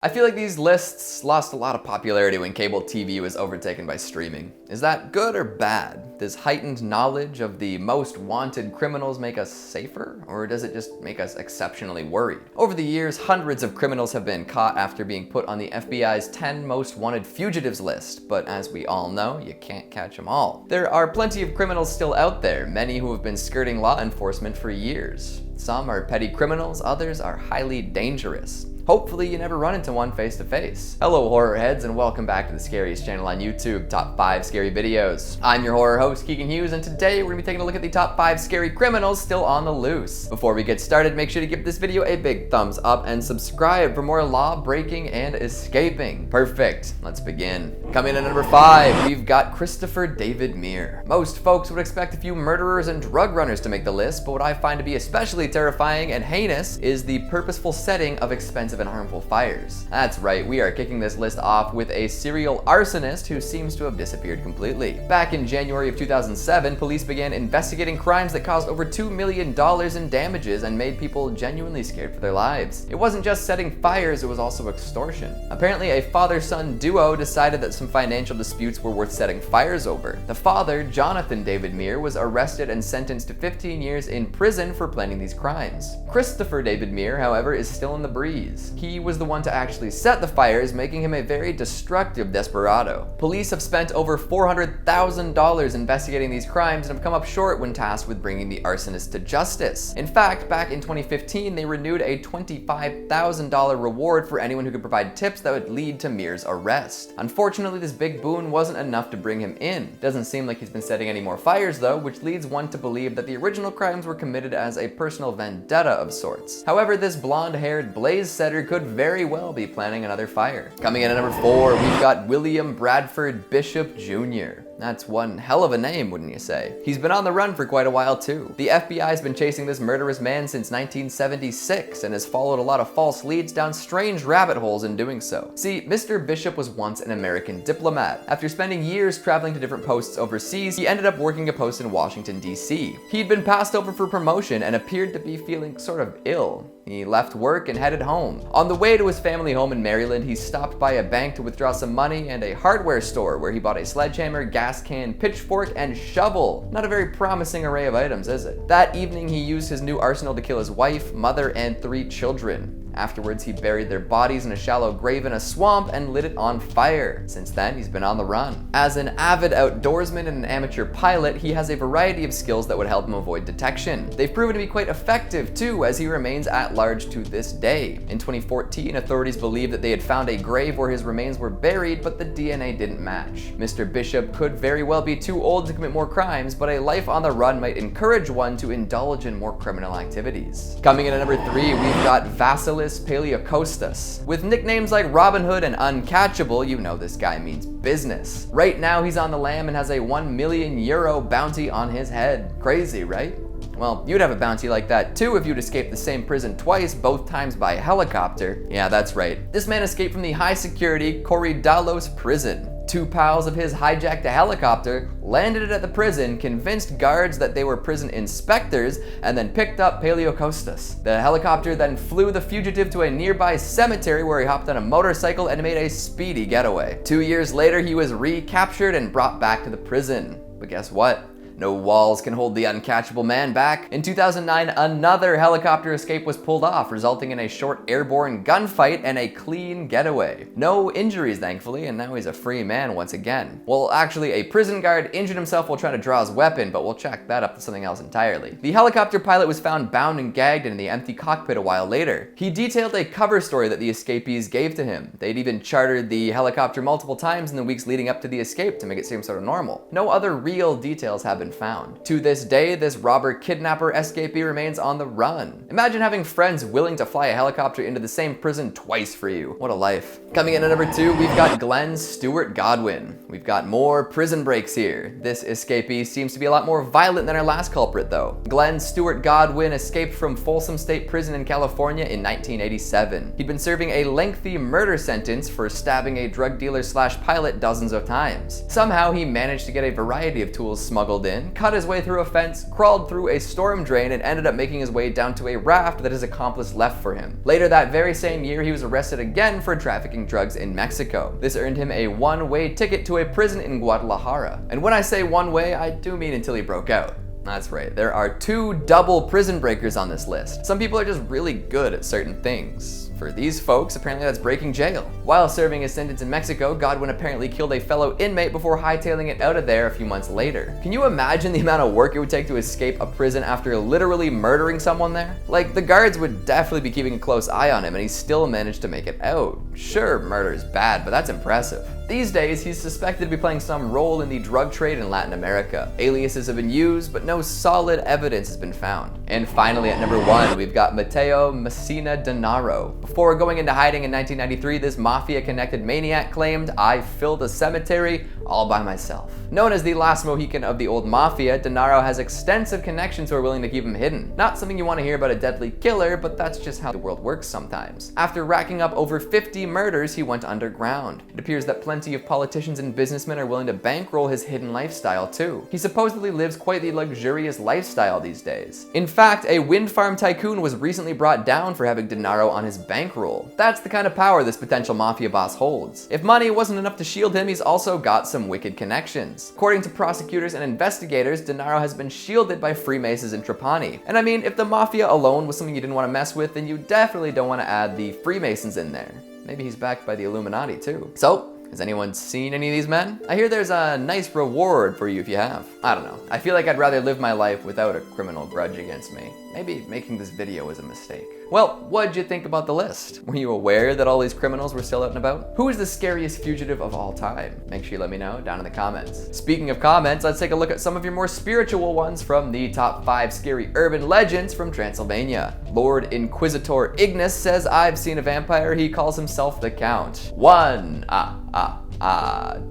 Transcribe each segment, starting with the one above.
I feel like these lists lost a lot of popularity when cable TV was overtaken by streaming. Is that good or bad? Does heightened knowledge of the most wanted criminals make us safer? Or does it just make us exceptionally worried? Over the years, hundreds of criminals have been caught after being put on the FBI's 10 most wanted fugitives list, but as we all know, you can't catch them all. There are plenty of criminals still out there, many who have been skirting law enforcement for years. Some are petty criminals, others are highly dangerous. Hopefully you never run into one face to face. Hello horror heads and welcome back to the scariest channel on YouTube, Top 5 Scary Videos. I'm your horror host Keegan Hughes and today we're gonna be taking a look at the top 5 scary criminals still on the loose. Before we get started, make sure to give this video a big thumbs up and subscribe for more law breaking and escaping. Perfect, let's begin. Coming in at number 5, we've got Christopher David Meer. Most folks would expect a few murderers and drug runners to make the list, but what I find to be especially terrifying and heinous is the purposeful setting of expensive and harmful fires. That's right, we are kicking this list off with a serial arsonist who seems to have disappeared completely. Back in January of 2007, police began investigating crimes that caused over $2 million in damages and made people genuinely scared for their lives. It wasn't just setting fires, it was also extortion. Apparently, a father-son duo decided that some financial disputes were worth setting fires over. The father, Jonathan David Meer, was arrested and sentenced to 15 years in prison for planning these crimes. Christopher David Meer, however, is still in the breeze. He was the one to actually set the fires, making him a very destructive desperado. Police have spent over $400,000 investigating these crimes and have come up short when tasked with bringing the arsonist to justice. In fact, back in 2015, they renewed a $25,000 reward for anyone who could provide tips that would lead to Meer's arrest. Unfortunately, this big boon wasn't enough to bring him in. Doesn't seem like he's been setting any more fires though, which leads one to believe that the original crimes were committed as a personal vendetta of sorts. However, this blonde-haired blaze setter could very well be planning another fire. Coming in at number 4, we've got William Bradford Bishop Jr. That's one hell of a name, wouldn't you say? He's been on the run for quite a while too. The FBI's been chasing this murderous man since 1976 and has followed a lot of false leads down strange rabbit holes in doing so. See, Mr. Bishop was once an American diplomat. After spending years traveling to different posts overseas, he ended up working a post in Washington, D.C. He'd been passed over for promotion and appeared to be feeling sort of ill. He left work and headed home. On the way to his family home in Maryland, he stopped by a bank to withdraw some money and a hardware store where he bought a sledgehammer, gas can, pitchfork, and shovel. Not a very promising array of items, is it? That evening, he used his new arsenal to kill his wife, mother, and 3 children. Afterwards, he buried their bodies in a shallow grave in a swamp and lit it on fire. Since then, he's been on the run. As an avid outdoorsman and an amateur pilot, he has a variety of skills that would help him avoid detection. They've proven to be quite effective too, as he remains at large to this day. In 2014, authorities believed that they had found a grave where his remains were buried, but the DNA didn't match. Mr. Bishop could very well be too old to commit more crimes, but a life on the run might encourage one to indulge in more criminal activities. Coming in at number 3, we've got Vassilis Paleocostas. With nicknames like Robin Hood and Uncatchable, you know this guy means business. Right now, he's on the lam and has a €1 million bounty on his head. Crazy, right? Well, you'd have a bounty like that too if you'd escaped the same prison twice, both times by helicopter. Yeah, that's right. This man escaped from the high-security Korydallos prison. 2 pals of his hijacked a helicopter, landed it at the prison, convinced guards that they were prison inspectors, and then picked up Paleocostas. The helicopter then flew the fugitive to a nearby cemetery where he hopped on a motorcycle and made a speedy getaway. 2 years later, he was recaptured and brought back to the prison. But guess what? No walls can hold the uncatchable man back. In 2009, another helicopter escape was pulled off, resulting in a short airborne gunfight and a clean getaway. No injuries, thankfully, and now he's a free man once again. Well, actually, a prison guard injured himself while trying to draw his weapon, but we'll check that up to something else entirely. The helicopter pilot was found bound and gagged in the empty cockpit a while later. He detailed a cover story that the escapees gave to him. They'd even chartered the helicopter multiple times in the weeks leading up to the escape to make it seem sort of normal. No other real details have been found. To this day, this robber kidnapper escapee remains on the run. Imagine having friends willing to fly a helicopter into the same prison twice for you. What a life. Coming in at number 2, we've got Glenn Stewart Godwin. We've got more prison breaks here. This escapee seems to be a lot more violent than our last culprit though. Glenn Stewart Godwin escaped from Folsom State Prison in California in 1987. He'd been serving a lengthy murder sentence for stabbing a drug dealer/pilot dozens of times. Somehow he managed to get a variety of tools smuggled in, in, cut his way through a fence, crawled through a storm drain, and ended up making his way down to a raft that his accomplice left for him. Later that very same year, he was arrested again for trafficking drugs in Mexico. This earned him a one-way ticket to a prison in Guadalajara. And when I say one way, I do mean until he broke out. That's right, there are 2 double prison breakers on this list. Some people are just really good at certain things. For these folks, apparently that's breaking jail. While serving his sentence in Mexico, Godwin apparently killed a fellow inmate before hightailing it out of there a few months later. Can you imagine the amount of work it would take to escape a prison after literally murdering someone there? Like, the guards would definitely be keeping a close eye on him, and he still managed to make it out. Sure, murder is bad, but that's impressive. These days, he's suspected to be playing some role in the drug trade in Latin America. Aliases have been used, but no solid evidence has been found. And finally, at number 1, we've got Matteo Messina DiNardo. Before going into hiding in 1993, this mafia-connected maniac claimed, "I filled a cemetery all by myself." Known as the last Mohican of the old mafia, DiNardo has extensive connections who are willing to keep him hidden. Not something you want to hear about a deadly killer, but that's just how the world works sometimes. After racking up over 50 murders, he went underground. It appears that plenty of politicians and businessmen are willing to bankroll his hidden lifestyle too. He supposedly lives quite the luxurious lifestyle these days. In fact, a wind farm tycoon was recently brought down for having DiNardo on his bankroll. That's the kind of power this potential mafia boss holds. If money wasn't enough to shield him, he's also got some wicked connections. According to prosecutors and investigators, DiNardo has been shielded by Freemasons in Trapani. And I mean, if the mafia alone was something you didn't want to mess with, then you definitely don't want to add the Freemasons in there. Maybe he's backed by the Illuminati too. So, has anyone seen any of these men? I hear there's a nice reward for you if you have. I don't know. I feel like I'd rather live my life without a criminal grudge against me. Maybe making this video was a mistake. Well, what'd you think about the list? Were you aware that all these criminals were still out and about? Who is the scariest fugitive of all time? Make sure you let me know down in the comments. Speaking of comments, let's take a look at some of your more spiritual ones from the top 5 scary urban legends from Transylvania. Lord Inquisitor Ignis says, "I've seen a vampire. He calls himself the Count. 1,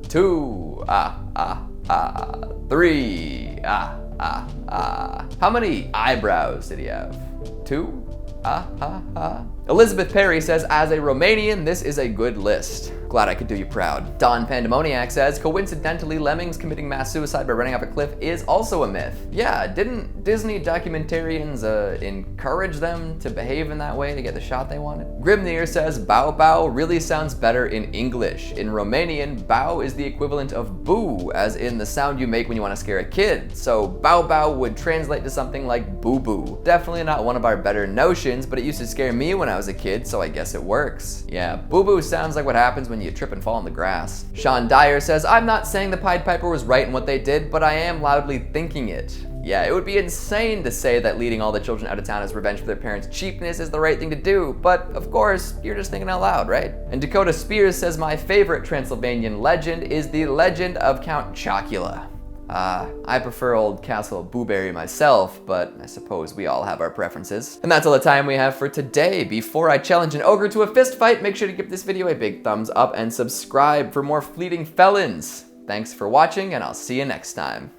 2, 3, How many eyebrows did he have? 2? Elizabeth Perry says, "As a Romanian, this is a good list. Glad I could do you proud." Don Pandemoniac says, "Coincidentally, lemmings committing mass suicide by running off a cliff is also a myth." Yeah, didn't Disney documentarians encourage them to behave in that way to get the shot they wanted? Grimnir says, "Bow bow really sounds better in English. In Romanian, bow is the equivalent of boo, as in the sound you make when you want to scare a kid. So bow bow would translate to something like boo boo. Definitely not one of our better notions, but it used to scare me when I was a kid, so I guess it works. Yeah, boo boo sounds like what happens when you trip and fall in the grass." Sean Dyer says, "I'm not saying the Pied Piper was right in what they did, but I am loudly thinking it." Yeah, it would be insane to say that leading all the children out of town as revenge for their parents' cheapness is the right thing to do, but of course, you're just thinking out loud, right? And Dakota Spears says, "My favorite Transylvanian legend is the legend of Count Chocula." I prefer old Castle Booberry myself, but I suppose we all have our preferences. And that's all the time we have for today. Before I challenge an ogre to a fist fight, make sure to give this video a big thumbs up and subscribe for more fleeting felons. Thanks for watching, and I'll see you next time.